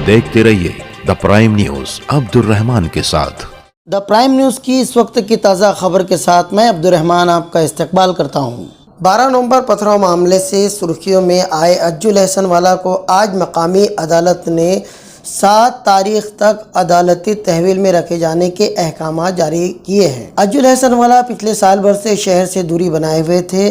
देखते रहिए the prime news Abdurrahman के साथ। द प्राइम न्यूज़ की इस वक्त की ताज़ा खबर के साथ मैं अब्दुर्रहमान आपका इस्तकबाल करता हूँ। 12 नवंबर पथराव मामले से सुर्खियों में आए अज्जुल अहसन वाला को आज मकामी अदालत ने 7 तारीख तक अदालती तहवील में रखे जाने के अहकाम जारी किए हैं। अज्जुल अहसन वाला पिछले साल भर से शहर से दूरी बनाए हुए थे,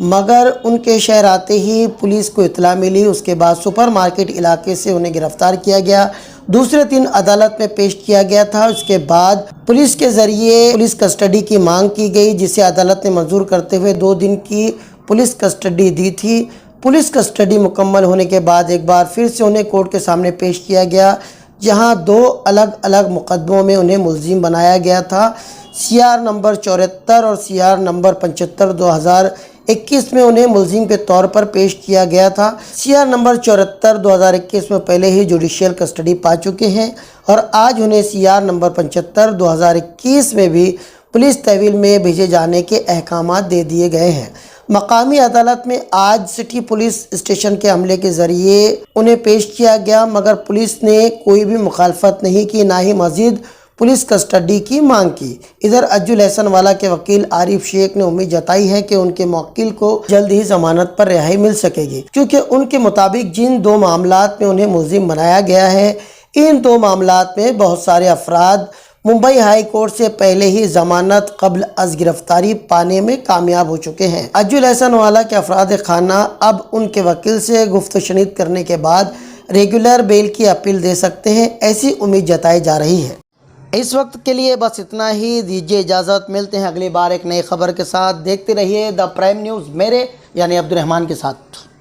मगर उनके शहर आते ही पुलिस को इतला मिली। उसके बाद सुपर मार्केट इलाके से उन्हें गिरफ्तार किया गया, दूसरे दिन अदालत में पेश किया गया था। उसके बाद पुलिस के जरिए पुलिस कस्टडी की मांग की गई, जिसे अदालत ने मंजूर करते हुए 2 दिन की पुलिस कस्टडी दी थी। पुलिस कस्टडी मुकम्मल होने के बाद एक बार फिर से उन्हें कोर्ट के सामने पेश किया गया, जहां 2 अलग अलग मुकदमों में उन्हें मुलजिम बनाया गया था। CR नंबर 74 और CR नंबर 75 2021 में उन्हें मुलजिम के तौर पर पेश किया गया था। CR नंबर 74 2021 में पहले ही जुडिशियल कस्टडी पा चुके हैं और आज उन्हें CR नंबर 75 2021 में भी पुलिस तहवील में भेजे जाने के अहकाम दे दिए गए हैं। मकामी अदालत में आज सिटी पुलिस स्टेशन के अमले के ज़रिए उन्हें पेश किया गया, मगर पुलिस ने कोई भी मुखालफत नहीं की, ना ही मज़ीद पुलिस कस्टडी की मांग की। इधर अज्जुल अहसन वाला के वकील आरिफ शेख ने उम्मीद जताई है कि उनके मुवक्किल को जल्द ही जमानत पर रिहाई मिल सकेगी, क्योंकि उनके मुताबिक जिन 2 मामलात में उन्हें मुलजिम बनाया गया है, इन 2 मामलात में बहुत सारे अफराद मुंबई हाई कोर्ट से पहले ही जमानत कब्ल अज गिरफ्तारी पाने में कामयाब हो चुके हैं। अज्जुल अहसन वाला के अफराद खाना अब उनके वकील से गुफ्त शनीद करने के बाद रेगुलर बेल की अपील दे सकते हैं, ऐसी उम्मीद जताई जा रही है। इस वक्त के लिए बस इतना ही, दीजिए इजाज़त। मिलते हैं अगली बार एक नई खबर के साथ। देखते रहिए द प्राइम न्यूज़ मेरे यानी अब्दुर्रहमान के साथ।